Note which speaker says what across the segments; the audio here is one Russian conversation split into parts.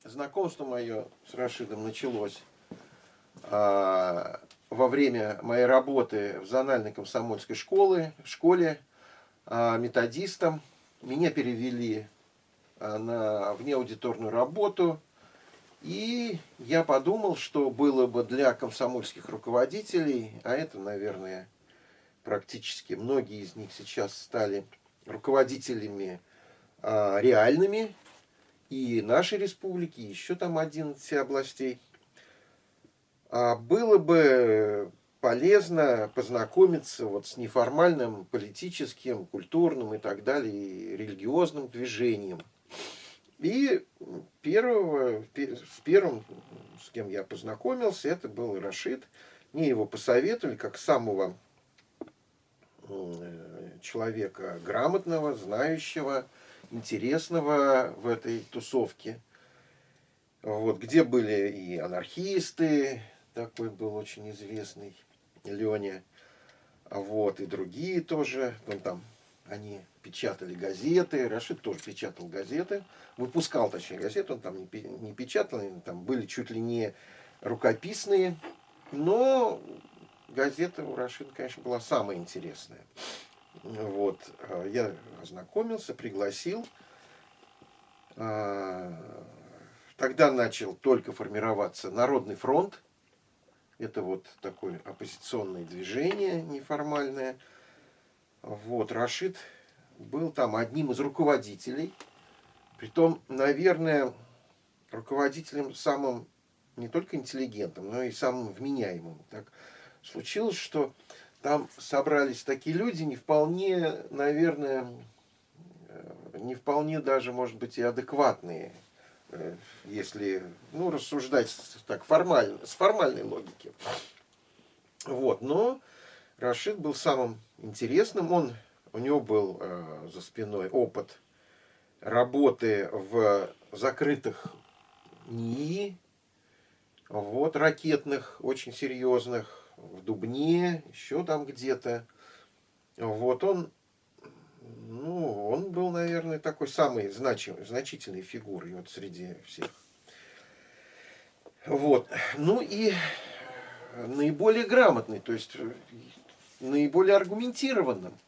Speaker 1: Знакомство мое с Рашидом началось во время моей работы в зональной комсомольской школе методистом. Меня перевели на внеаудиторную работу. И я подумал, что было бы для комсомольских руководителей, а это, наверное, практически многие из них сейчас стали руководителями реальными, и нашей республики, и еще там 11 областей. Было бы полезно познакомиться вот с неформальным политическим, культурным и так далее, и религиозным движением. И с первым, с кем я познакомился, это был Рашид. Мне его посоветовали как самого человека грамотного, знающего, интересного в этой тусовке. Вот, где были и анархисты, такой был очень известный Леня, вот, и другие тоже, ну, там, они печатали газеты, Рашид тоже печатал газеты, выпускал, точнее, газеты, он там не печатал, там были чуть ли не рукописные, но газета у Рашида, конечно, была самая интересная. Вот, я ознакомился, пригласил. Тогда начал только формироваться Народный фронт. Это вот такое оппозиционное движение неформальное. Вот, Рашид был там одним из руководителей. Притом, наверное, руководителем самым не только интеллигентным, но и самым вменяемым. Так случилось, что там собрались такие люди, не вполне, наверное, не вполне даже, может быть, и адекватные, если, ну, рассуждать так формально, с формальной логики. Вот, но Рашид был самым интересным. У него был за спиной опыт работы в закрытых НИИ, вот, ракетных, очень серьезных, в Дубне, еще там где-то. Вот, он был, наверное, такой самый значительной фигурой вот среди всех. Вот. Ну и наиболее грамотный, то есть наиболее аргументированным.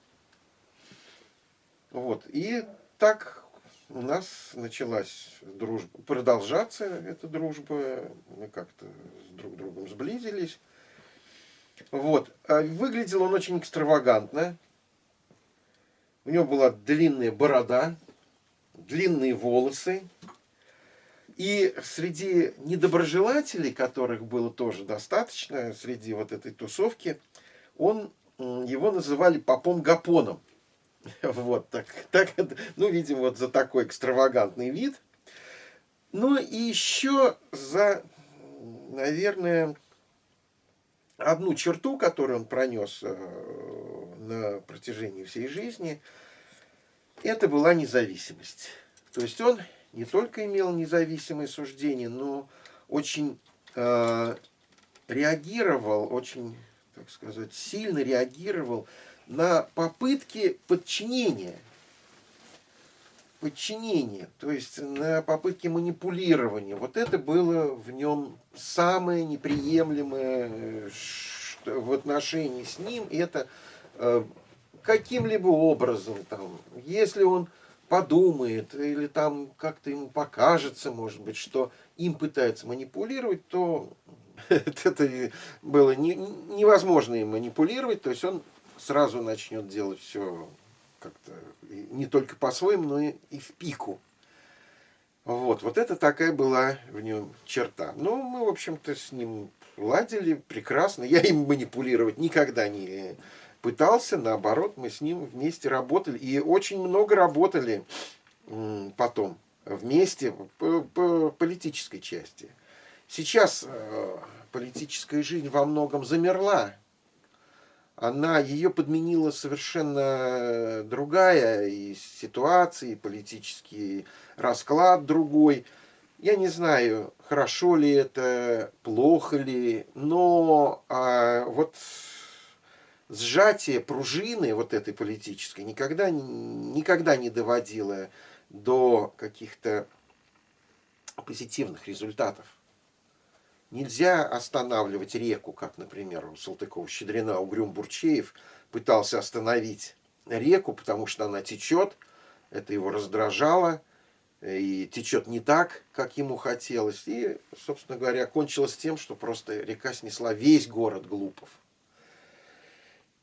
Speaker 1: Вот. И так у нас началась дружба, продолжаться эта дружба, мы как-то с друг другом сблизились. Вот. Выглядел он очень экстравагантно. У него была длинная борода, длинные волосы. И среди недоброжелателей, которых было тоже достаточно, среди вот этой тусовки, его называли попом Гапоном. Вот так, ну, видимо, вот за такой экстравагантный вид. Ну, и еще за, наверное, одну черту, которую он пронес на протяжении всей жизни, это была независимость. То есть он не только имел независимое суждение, но очень реагировал, очень, так сказать, сильно реагировал на попытки подчинения. То есть на попытки манипулирования. Вот это было в нем самое неприемлемое в отношении с ним. Это каким-либо образом, там, если он подумает или там как-то ему покажется, может быть, что им пытаются манипулировать, то это было невозможно им манипулировать, то есть он сразу начнет делать все как-то не только по-своему, но и в пику. Вот это такая была в нем черта. Но мы, в общем-то, с ним ладили прекрасно. Я им манипулировать никогда не пытался, наоборот, мы с ним вместе работали. И очень много работали потом вместе по политической части. Сейчас политическая жизнь во многом замерла. Ее подменила совершенно другая и ситуация, и политический расклад другой. Я не знаю, хорошо ли это, плохо ли, но вот сжатие пружины вот этой политической никогда не доводило до каких-то позитивных результатов. Нельзя останавливать реку, как, например, у Салтыкова-Щедрина Угрюм-Бурчеев пытался остановить реку, потому что она течет, это его раздражало, и течет не так, как ему хотелось. И, собственно говоря, кончилось тем, что просто река снесла весь город Глупов.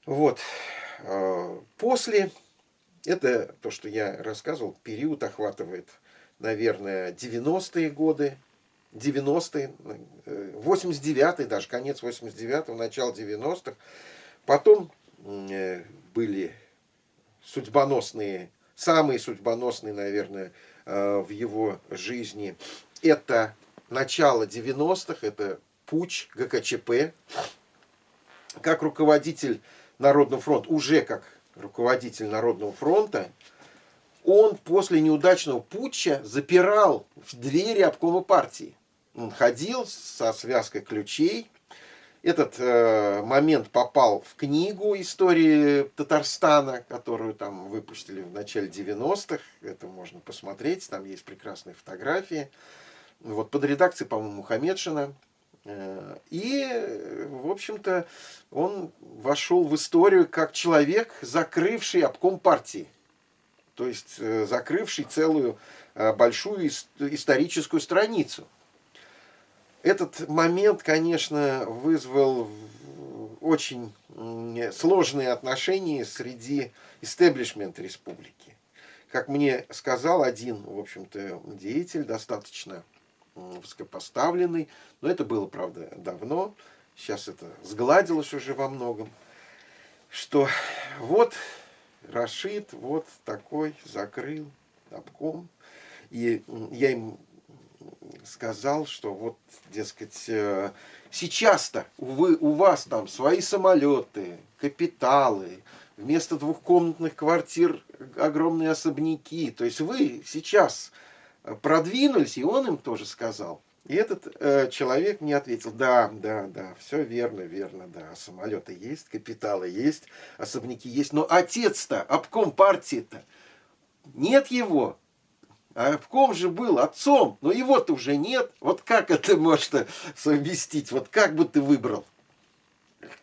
Speaker 1: Вот. После, это то, что я рассказывал, период охватывает, наверное, 90-е годы, 90-е, 89-й, даже конец 89-го, начало 90-х. Потом были судьбоносные, самые судьбоносные, наверное, в его жизни. Это начало 90-х, это путч ГКЧП. Как руководитель Народного фронта, уже как руководитель Народного фронта, он после неудачного путча запирал в двери обкома партии. Он ходил со связкой ключей. Этот момент попал в книгу «Истории Татарстана», которую там выпустили в начале 90-х. Это можно посмотреть, там есть прекрасные фотографии. Вот, под редакцией, по-моему, Мухамедшина. И, в общем-то, он вошел в историю как человек, закрывший обком партии. То есть закрывший целую большую историческую страницу. Этот момент, конечно, вызвал очень сложные отношения среди истеблишмента республики. Как мне сказал один, в общем-то, деятель, достаточно высокопоставленный, но это было, правда, давно, сейчас это сгладилось уже во многом, что вот Рашид вот такой закрыл обком, и я им сказал, что вот, дескать, сейчас-то у вас там свои самолеты, капиталы, вместо двухкомнатных квартир огромные особняки. То есть вы сейчас продвинулись, и он им тоже сказал. И этот человек мне ответил: да, все верно, да, самолеты есть, капиталы есть, особняки есть, но отец-то, обком партии-то, нет его. А обком же был отцом, но его-то уже нет. Вот как это можно совместить? Вот как бы ты выбрал?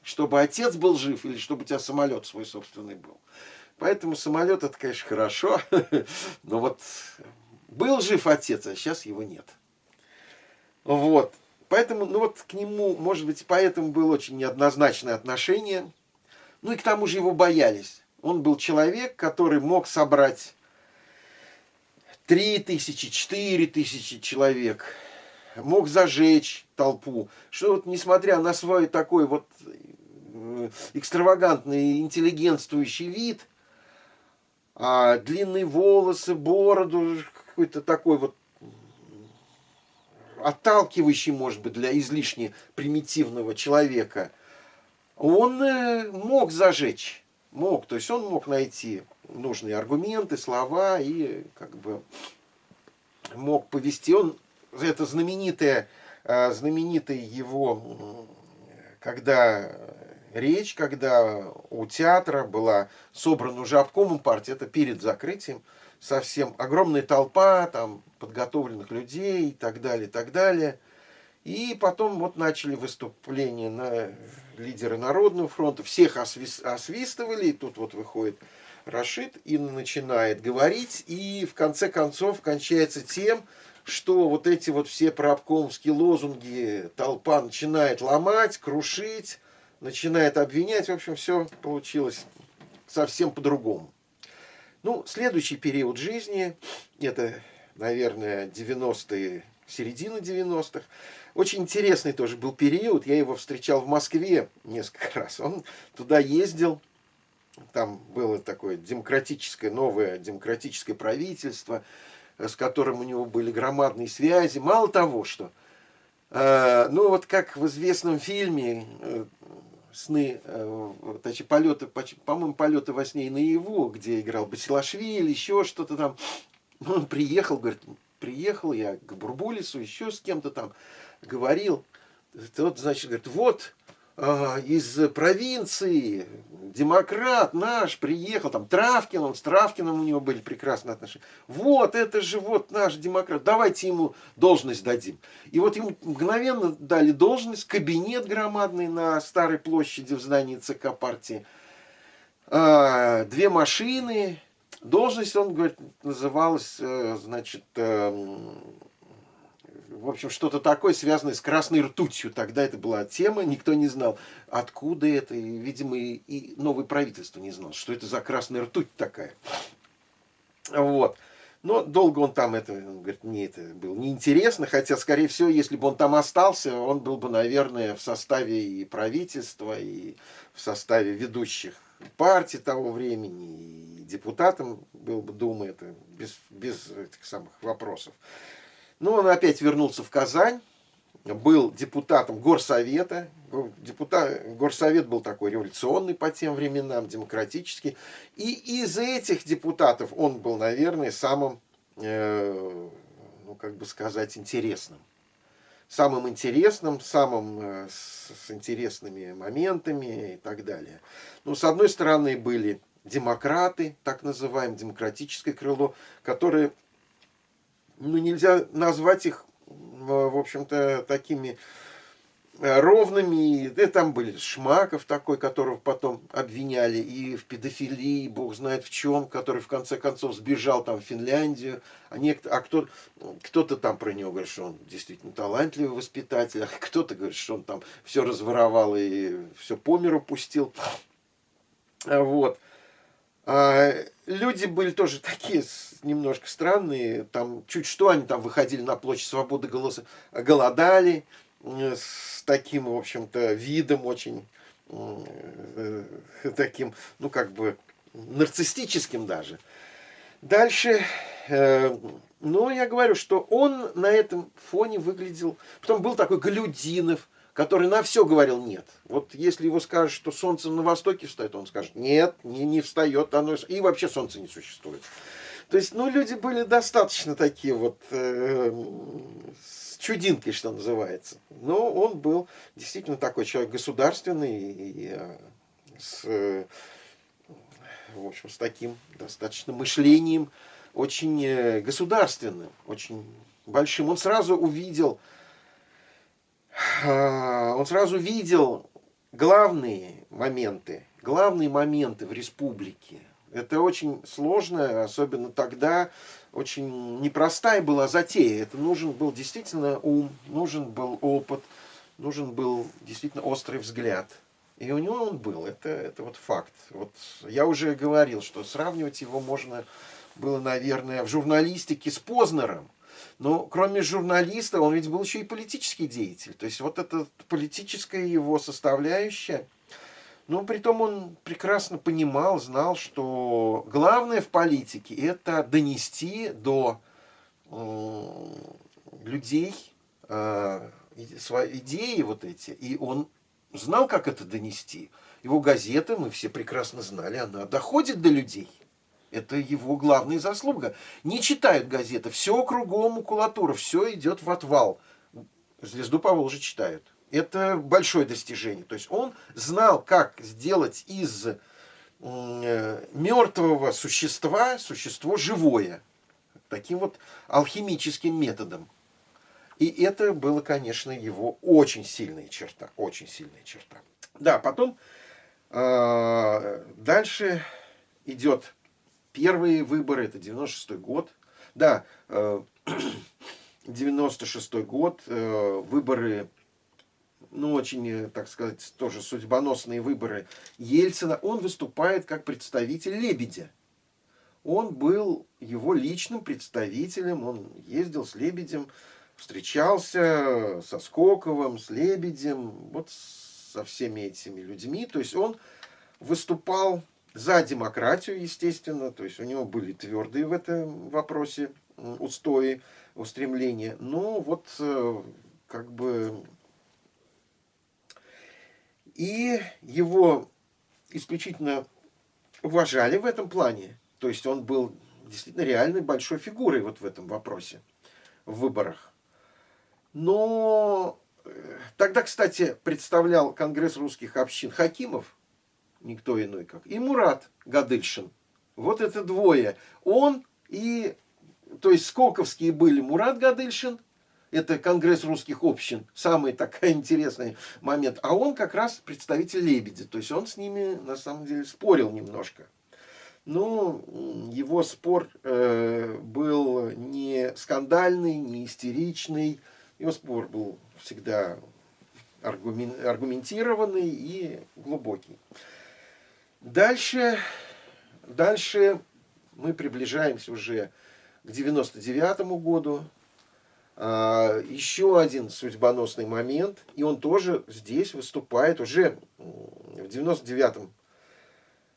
Speaker 1: Чтобы отец был жив или чтобы у тебя самолет свой собственный был? Поэтому самолет это, конечно, хорошо, но вот был жив отец, а сейчас его нет. Вот. Поэтому, ну вот к нему, может быть, поэтому было очень неоднозначное отношение. Ну и к тому же его боялись. Он был человек, который мог собрать 3000, 4000 человек, мог зажечь толпу, что вот несмотря на свой такой вот экстравагантный, интеллигентствующий вид, длинные волосы, бороду, какой-то такой вот отталкивающий, может быть, для излишне примитивного человека, он мог зажечь, мог, то есть он мог найти нужные аргументы, слова и как бы мог повести. Он, это знаменитая его, когда речь, когда у театра была собрана уже обкомом партии, это перед закрытием, совсем огромная толпа там подготовленных людей и так далее, и так далее. И потом вот начали выступления на лидеры Народного фронта, всех освистывали, и тут вот выходит Рашид и начинает говорить, и в конце концов кончается тем, что вот эти вот все прообкомовские лозунги толпа начинает ломать, крушить, начинает обвинять. В общем, все получилось совсем по-другому. Ну, следующий период жизни, это, наверное, 90-е, середина 90-х. Очень интересный тоже был период. Я его встречал в Москве несколько раз. Он туда ездил. Там было такое демократическое, новое демократическое правительство, с которым у него были громадные связи. Мало того, что, ну вот как в известном фильме «Сны», точнее, полеты, по-моему, «Полеты во сне и наяву», где играл Басилашвили, еще что-то там. Он приехал, говорит, приехал я к Бурбулису, еще с кем-то там говорил. Тот, значит, говорит, вот из провинции, демократ наш, приехал, там Травкин, он с Травкиным у него были прекрасные отношения. Вот, это же вот наш демократ, давайте ему должность дадим. И вот ему мгновенно дали должность, кабинет громадный на Старой площади в здании ЦК партии, 2 машины, должность, он говорит, называлась, значит, в общем, что-то такое, связанное с красной ртутью. Тогда это была тема, никто не знал, откуда это. И, видимо, и новое правительство не знало, что это за красная ртуть такая. Вот. Но долго он там, он говорит, мне это было неинтересно, хотя, скорее всего, если бы он там остался, он был бы, наверное, в составе и правительства, и в составе ведущих партий того времени, и депутатом был бы Думы, это без этих самых вопросов. Но он опять вернулся в Казань, был депутатом горсовета. Горсовет был такой революционный по тем временам, демократический. И из этих депутатов он был, наверное, самым, ну, как бы сказать, интересным. Самым интересным, самым с интересными моментами и так далее. Ну, с одной стороны, были демократы, так называемое демократическое крыло, которые, ну, нельзя назвать их, в общем-то, такими ровными. Да, там были Шмаков такой, которого потом обвиняли и в педофилии, бог знает в чем, который в конце концов сбежал там в Финляндию. Кто-то там про него говорит, что он действительно талантливый воспитатель, а кто-то говорит, что он там все разворовал и все по миру пустил. Вот. Люди были тоже такие немножко странные, там чуть что они там выходили на площадь свободы, голодали с таким, в общем-то, видом очень таким, ну, как бы нарциссическим даже. Дальше, ну, я говорю, что он на этом фоне выглядел. Потом был такой Галюдинов, который на все говорил нет. Вот если его скажут, что солнце на востоке встает, он скажет, нет, не встает, оно и вообще солнце не существует. То есть, ну, люди были достаточно такие вот с чудинкой, что называется. Но он был действительно такой человек государственный и в общем, с таким достаточно мышлением очень государственным, очень большим. Он сразу увидел главные моменты в республике. Это очень сложно, особенно тогда, очень непростая была затея. Это нужен был действительно ум, нужен был опыт, нужен был действительно острый взгляд. И у него он был, это вот факт. Вот я уже говорил, что сравнивать его можно было, наверное, в журналистике с Познером. Но кроме журналиста, он ведь был еще и политический деятель. То есть вот эта политическая его составляющая. Но притом он прекрасно понимал, знал, что главное в политике – это донести до людей свои идеи вот эти. И он знал, как это донести. Его газета, мы все прекрасно знали, она доходит до людей. Это его главная заслуга. Не читают газеты, все кругом макулатура, все идет в отвал. «Звезду Поволжья» читают. Это большое достижение. То есть он знал, как сделать из мертвого существа существо живое. Таким вот алхимическим методом. И это было, конечно, его очень сильная черта. Очень сильная черта. Да, потом дальше идет первые выборы, это 96-й год. Да, 96-й год, выборы, ну, очень, так сказать, тоже судьбоносные выборы Ельцина. Он выступает как представитель Лебедя. Он был его личным представителем, он ездил с Лебедем, встречался со Скоковым, с Лебедем, вот со всеми этими людьми. То есть он выступал за демократию, естественно, то есть у него были твердые в этом вопросе устои, устремления. Но вот как бы и его исключительно уважали в этом плане. То есть он был действительно реальной большой фигурой вот в этом вопросе, в выборах. Но Тогда, кстати, представлял Конгресс русских общин Хакимов, никто иной как, и Мурат Гадельшин. Вот это двое. Он и, то есть сколковские были Мурат Гадельшин, это Конгресс русских общин, самый такой интересный момент. А он как раз представитель Лебедя, то есть он с ними на самом деле спорил немножко. Ну, его спор был не скандальный, не истеричный. Его спор был всегда аргументированный и глубокий. Дальше мы приближаемся уже к 99-му году. Еще один судьбоносный момент, и он тоже здесь выступает уже в 99-м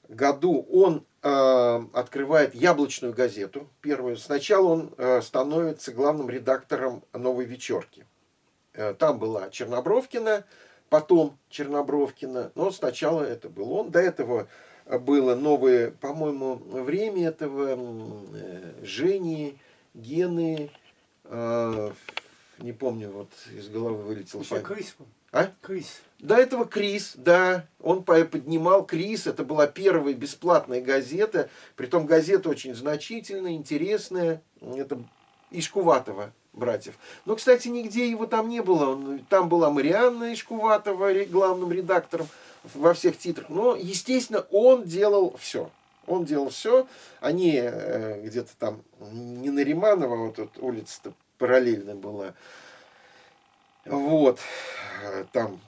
Speaker 1: году. Он открывает «Яблочную газету» первую. Сначала он становится главным редактором «Новой вечерки». Там была Чернобровкина, потом Чернобровкина, но сначала это был он. До этого было новое, по-моему, время этого Жени, Гены, не помню, вот из головы вылетел.
Speaker 2: Еще Крис.
Speaker 1: А?
Speaker 2: Крис.
Speaker 1: До этого Крис, да, он поднимал Крис, это была первая бесплатная газета, притом газета очень значительная, интересная, это Ишкуватова братьев. Но, кстати, нигде его там не было, там была Марианна Ишкуватова главным редактором во всех титрах, но, естественно, он делал все. Он делал все, они где-то там, не Нариманова, вот тут улица-то параллельно была, вот, там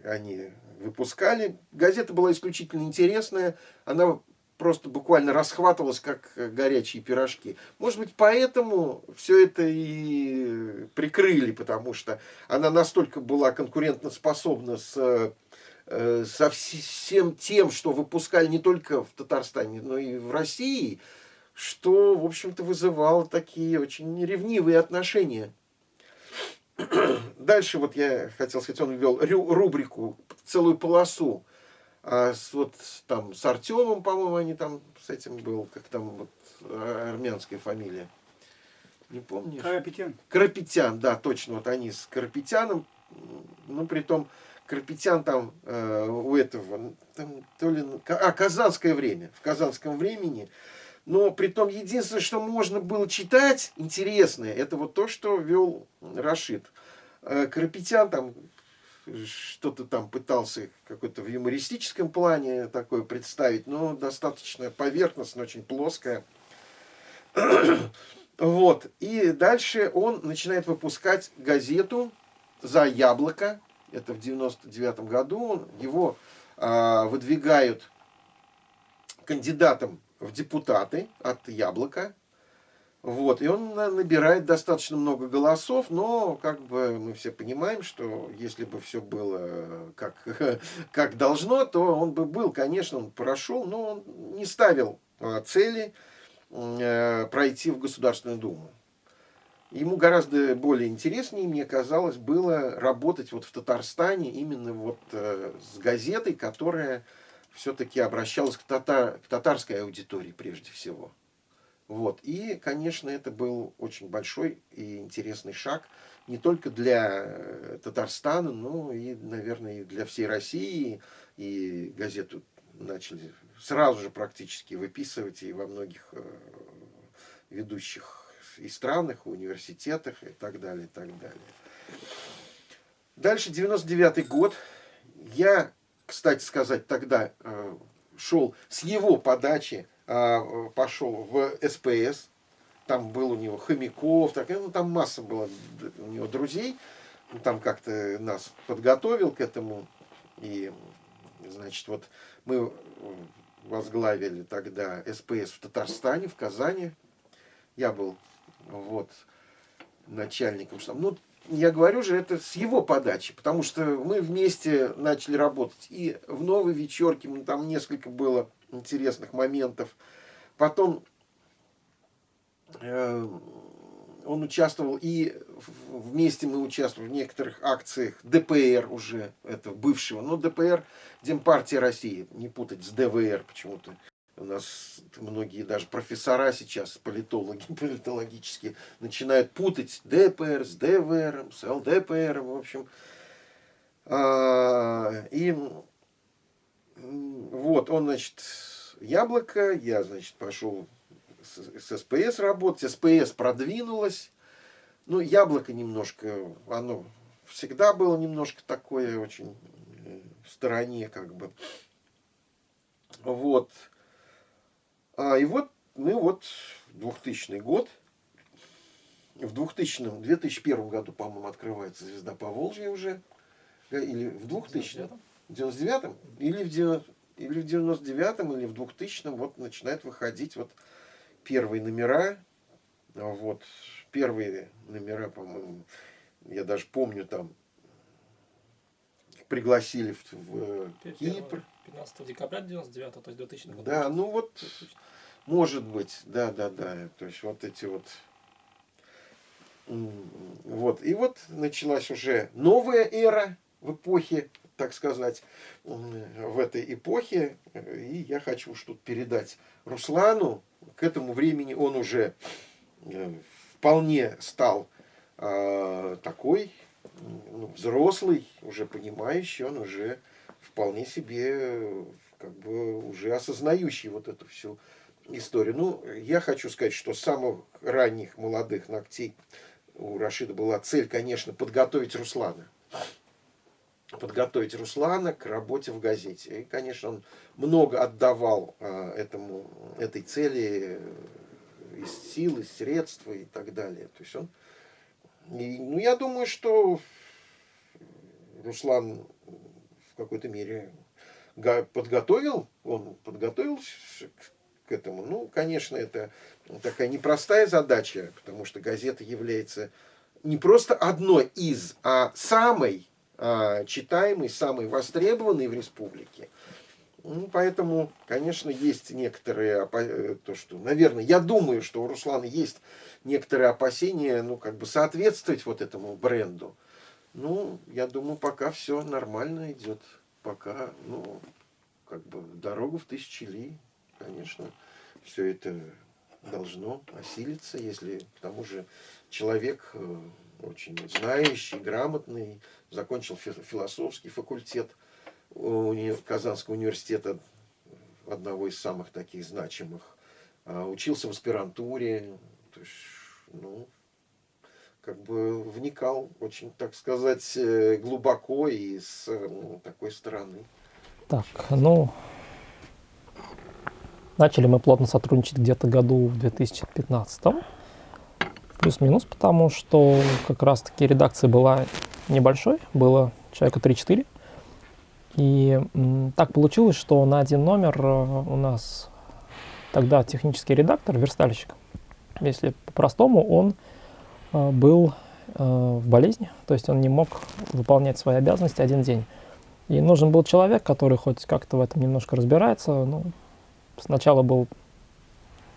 Speaker 1: они выпускали. Газета была исключительно интересная, она просто буквально расхватывалась, как горячие пирожки. Может быть, поэтому все это и прикрыли, потому что она настолько была конкурентоспособна со всем тем, что выпускали не только в Татарстане, но и в России, что, в общем-то, вызывало такие очень ревнивые отношения. Дальше вот я хотел сказать, он ввел рубрику, целую полосу, вот там с Артемом, по-моему, они там с этим был, как там вот армянская фамилия, не помнишь?
Speaker 2: Карапетян.
Speaker 1: Карапетян, да, точно, вот они с Карапетяном, ну, притом Карапетян там у этого, там, то ли, Казанское время, в Казанском времени. Но притом единственное, что можно было читать интересное, это вот то, что вел Рашид. Карапетян там что-то там пытался какой-то в юмористическом плане такое представить, но достаточно поверхностно, очень плоское. Вот. И дальше он начинает выпускать газету «За яблоко». Это в 99-м году. Его выдвигают кандидатом в депутаты от «Яблока». Вот. И он набирает достаточно много голосов, но как бы мы все понимаем, что если бы все было как должно, то он бы был, конечно, он прошел, но он не ставил цели пройти в Государственную Думу. Ему гораздо более интереснее, мне казалось, было работать вот в Татарстане именно вот с газетой, которая все-таки обращалась к татарской аудитории прежде всего. Вот. И, конечно, это был очень большой и интересный шаг не только для Татарстана, но и, наверное, и для всей России. И газету начали сразу же практически выписывать и во многих ведущих и странах, и университетах и так далее, и так далее. Дальше 99-й год. Я, кстати сказать, тогда шел с его подачи, пошел в СПС. Там был у него Хомяков, ну, там масса было у него друзей. Он там как-то нас подготовил к этому. И, значит, вот мы возглавили тогда СПС в Татарстане, в Казани. Я был вот начальником штаба. Ну, я говорю же, это с его подачи, потому что мы вместе начали работать. И в «Новой вечерке» там несколько было интересных моментов. Потом он участвовал, и вместе мы участвовали в некоторых акциях ДПР уже, это бывшего. Но ДПР, Демпартия России, не путать с ДВР почему-то. У нас многие даже профессора сейчас, политологи, политологические, начинают путать ДПР с ДВР, с ЛДПР, в общем. И вот он, значит, Яблоко, я, значит, пошел с СПС работать, СПС продвинулась. Ну, Яблоко немножко, оно всегда было немножко такое очень в стороне, как бы. Вот. И вот мы вот 2000 год, в 2001 году, по-моему, открывается «Звезда Поволжья» уже, или в 2000-м, в 99-м, или в 99-м, или в 2000-м, вот начинают выходить вот первые номера, вот, первые номера, по-моему, я даже помню, там, пригласили в Кипр.
Speaker 2: 15 декабря 99, то есть 2000 года.
Speaker 1: Да, ну вот,
Speaker 2: 2000.
Speaker 1: может быть, да, то есть вот эти вот, вот, и вот началась уже новая эра в эпохе, так сказать, в этой эпохе, и я хочу что-то передать Руслану. К этому времени он уже вполне стал такой взрослый, уже понимающий, он уже вполне себе как бы уже осознающий вот эту всю историю. Ну, я хочу сказать, что с самых ранних молодых ногтей у Рашида была цель, конечно, подготовить Руслана. Подготовить Руслана к работе в газете. И, конечно, он много отдавал этой цели из сил, из средств и так далее. То есть он, ну, я думаю, что Руслан в какой-то мере подготовил к этому. Ну, конечно, это такая непростая задача, потому что газета является не просто одной из, а самой читаемой, самой востребованной в республике. Ну, поэтому, конечно, есть некоторые, то, что, наверное, я думаю, что у Руслана есть некоторые опасения, ну, как бы соответствовать вот этому бренду. Ну, я думаю, пока все нормально идет. Пока, ну, как бы дорогу в 1000 ли, конечно, все это должно осилиться, если к тому же человек очень знающий, грамотный, закончил философский факультет Казанского университета, одного из самых таких значимых, учился в аспирантуре, то есть, ну, как бы вникал очень, так сказать, глубоко и с такой стороны.
Speaker 2: Так, ну, начали мы плотно сотрудничать где-то году в 2015, плюс-минус, потому что как раз-таки редакция была небольшой, было человека 3-4. И так получилось, что на один номер у нас тогда технический редактор, верстальщик, если по-простому, он был в болезни, то есть он не мог выполнять свои обязанности один день. И нужен был человек, который хоть как-то в этом немножко разбирается. Ну, сначала был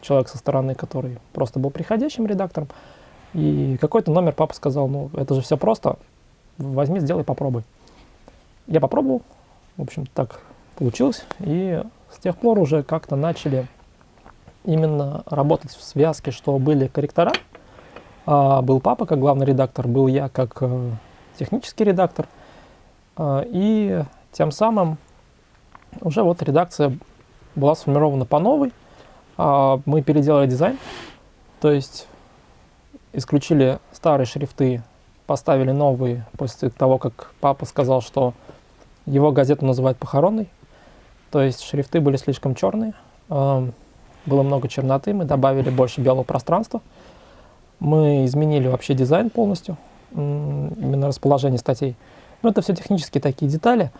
Speaker 2: человек со стороны, который просто был приходящим редактором. И какой-то номер папа сказал: ну, это же все просто, возьми, сделай, попробуй. Я попробовал, в общем, так получилось. И с тех пор уже как-то начали именно работать в связке, что были корректора. Был папа как главный редактор, был я как технический редактор. И тем самым уже вот редакция была сформирована по новой. Мы переделали дизайн, то есть исключили старые шрифты, поставили новые после того, как папа сказал, что его газету называют похоронной. То есть шрифты были слишком черные, было много черноты, мы добавили больше белого пространства. Мы изменили вообще дизайн полностью, именно расположение статей. Ну, это все технические такие детали.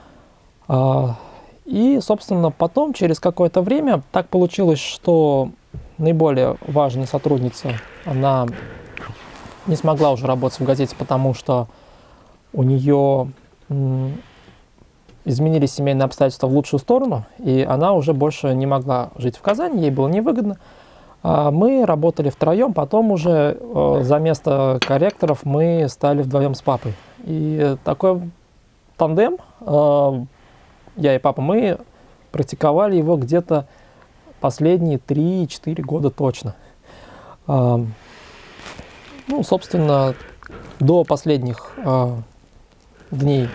Speaker 2: И, собственно, потом, через какое-то время, так получилось, что наиболее важная сотрудница, она не смогла уже работать в газете, потому что у нее изменились семейные обстоятельства в лучшую сторону, и она уже больше не могла жить в Казани, ей было невыгодно. Мы работали втроем, потом уже за место корректоров мы стали вдвоем с папой. И такой тандем, я и папа, мы практиковали его где-то последние 3-4 года точно. Ну, собственно, до последних дней,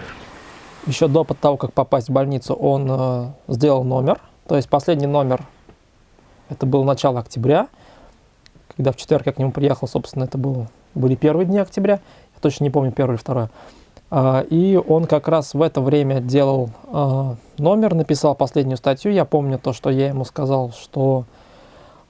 Speaker 2: еще до того, как попасть в больницу, он сделал номер. То есть последний номер, это было начало октября. Когда в четверг я к нему приехал, собственно, это были первые дни октября. Я точно не помню, первое или второе. И он как раз в это время делал номер, написал последнюю статью. Я помню то, что я ему сказал, что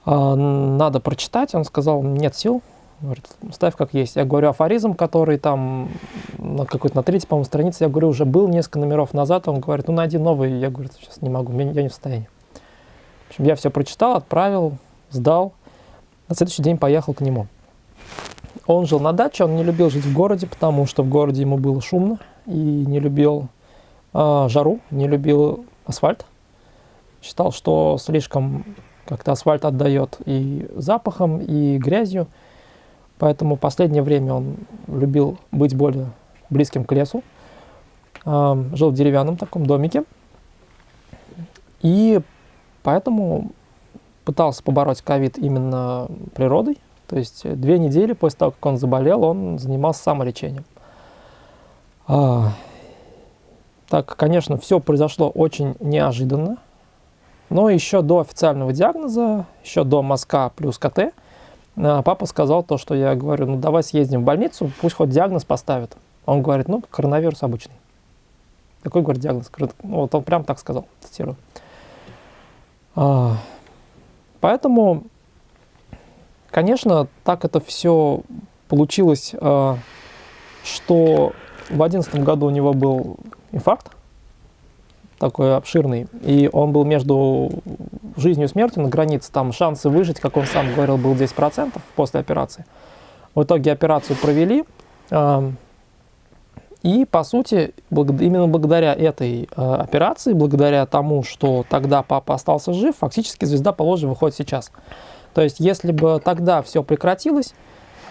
Speaker 2: надо прочитать. Он сказал, нет сил. Говорит, ставь как есть. Я говорю, афоризм, который там на какой-то, на третьей, по-моему, странице, я говорю, уже был несколько номеров назад. Он говорит, ну найди новый. Я говорю, сейчас не могу, я не в состоянии. В общем, я все прочитал, отправил, сдал. На следующий день поехал к нему. Он жил на даче, он не любил жить в городе, потому что в городе ему было шумно, и не любил жару, не любил асфальт. Считал, что слишком как-то асфальт отдает и запахом, и грязью. Поэтому в последнее время он любил быть более близким к лесу. Жил в деревянном таком домике. И поэтому пытался побороть ковид именно природой. То есть 2 недели после того, как он заболел, он занимался самолечением. Так, конечно, все произошло очень неожиданно. Но еще до официального диагноза, еще до мазка плюс КТ, папа сказал то, что я говорю, ну давай съездим в больницу, пусть хоть диагноз поставят. Он говорит, ну коронавирус обычный. Такой, говорит, диагноз. Ну, вот он прям так сказал, цитирую. Поэтому, конечно, так это все получилось, что в 2011 году у него был инфаркт, такой обширный, и он был между жизнью и смертью на границе, там шансы выжить, как он сам говорил, был 10% после операции. В итоге операцию провели, и, по сути, именно благодаря этой операции, благодаря тому, что тогда папа остался жив, фактически «Звезда по Волжье» выходит сейчас. То есть, если бы тогда все прекратилось,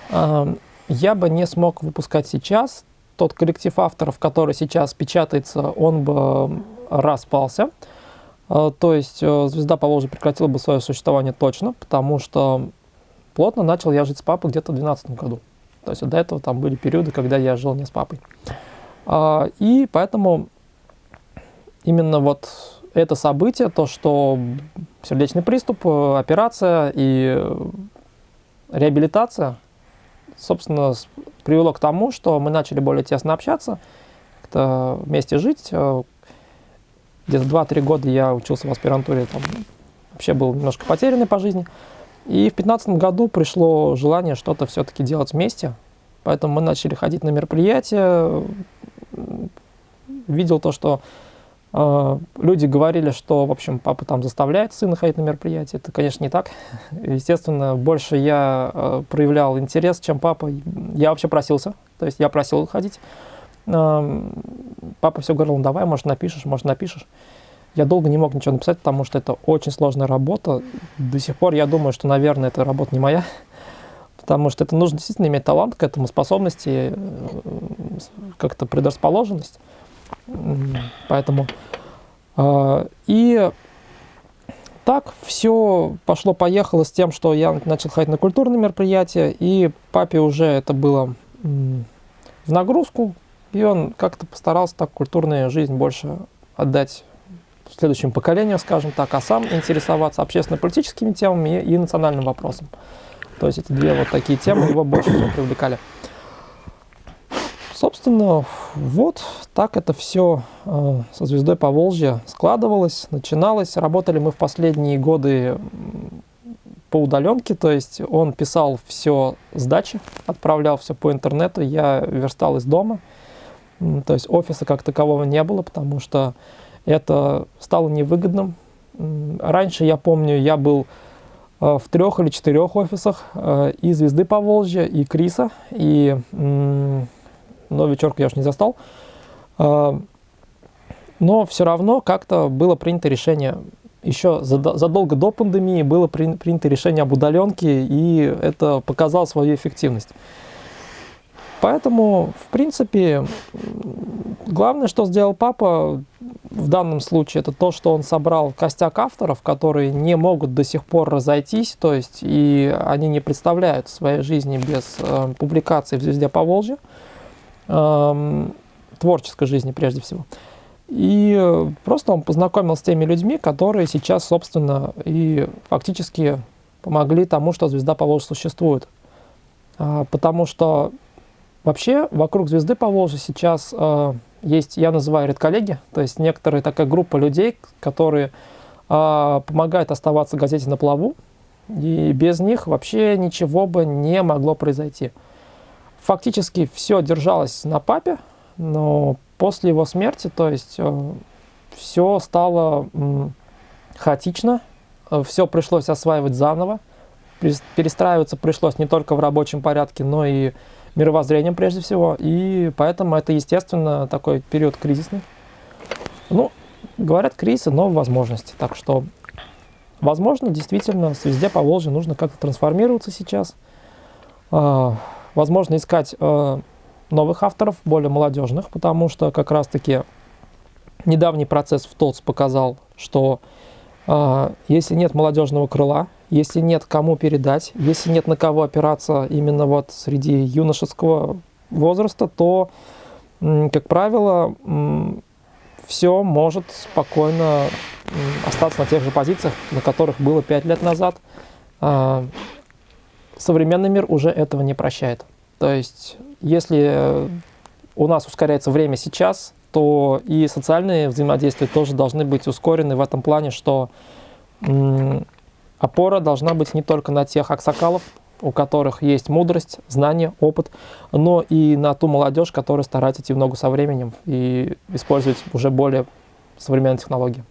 Speaker 2: я бы не смог выпускать сейчас. Тот коллектив авторов, который сейчас печатается, он бы распался. То есть, «Звезда по Волжье» прекратила бы свое существование точно, потому что плотно начал я жить с папой где-то в 2012 году. То есть, до этого там были периоды, когда я жил не с папой. И поэтому именно вот это событие, то, что сердечный приступ, операция и реабилитация, собственно, привело к тому, что мы начали более тесно общаться, как-то вместе жить. Где-то 2-3 года я учился в аспирантуре, там вообще был немножко потерянный по жизни. И в 2015 году пришло желание что-то все-таки делать вместе. Поэтому мы начали ходить на мероприятия. Видел то, что люди говорили, что, в общем, папа там заставляет сына ходить на мероприятия. Это, конечно, не так. Естественно, больше я проявлял интерес, чем папа. Я вообще просился. То есть я просил ходить. Папа все говорил, ну давай, может, напишешь, может, напишешь. Я долго не мог ничего написать, потому что это очень сложная работа. До сих пор я думаю, что, наверное, эта работа не моя. Потому что это нужно действительно иметь талант к этому, способности, как-то предрасположенность. Поэтому и так все пошло-поехало с тем, что я начал ходить на культурные мероприятия, и папе уже это было в нагрузку, и он как-то постарался так культурную жизнь больше отдать следующему поколению, скажем так, а сам интересоваться общественно-политическими темами и национальным вопросом. То есть эти две вот такие темы его больше всего привлекали. Собственно, вот так это все со «Звездой по Волжье» складывалось, начиналось. Работали мы в последние годы по удаленке, то есть он писал все с дачи, отправлял все по интернету, я верстал из дома. То есть офиса как такового не было, потому что это стало невыгодным. Раньше, я помню, я был в 3 или 4 офисах и «Звезды по Волжье», и Криса, и... но вечерку я уж не застал. Но все равно как-то было принято решение, еще задолго до пандемии было принято решение об удаленке, и это показало свою эффективность. Поэтому, в принципе, Главное, что сделал папа в данном случае, это то, что он собрал костяк авторов, которые не могут до сих пор разойтись, то есть и они не представляют своей жизни без публикаций в «Звезде Поволжья», творческой жизни прежде всего. И просто он познакомил с теми людьми, которые сейчас, собственно, и фактически помогли тому, что «Звезда Поволжья» существует. Потому что вообще вокруг «Звезды Поволжья» сейчас есть, я называю, редколлеги, то есть некоторая такая группа людей, которые помогают оставаться газете на плаву, и без них вообще ничего бы не могло произойти. Фактически все держалось на папе, но после его смерти, то есть все стало хаотично, все пришлось осваивать заново, перестраиваться пришлось не только в рабочем порядке, но и мировоззрением прежде всего, и поэтому это, естественно, такой период кризисный. Ну, говорят, кризисы, но возможности, так что, возможно, действительно, в «Звезде Поволжья» нужно как-то трансформироваться сейчас, возможно, искать новых авторов, более молодежных, потому что как раз-таки недавний процесс в ТОЦ показал, что если нет молодежного крыла, если нет кому передать, если нет на кого опираться именно вот среди юношеского возраста, то, как правило, все может спокойно остаться на тех же позициях, на которых было 5 лет назад. Современный мир уже этого не прощает. То есть, если у нас ускоряется время сейчас, то и социальные взаимодействия тоже должны быть ускорены в этом плане, что опора должна быть не только на тех аксакалов, у которых есть мудрость, знания, опыт, но и на ту молодежь, которая старается идти в ногу со временем и использовать уже более современные технологии.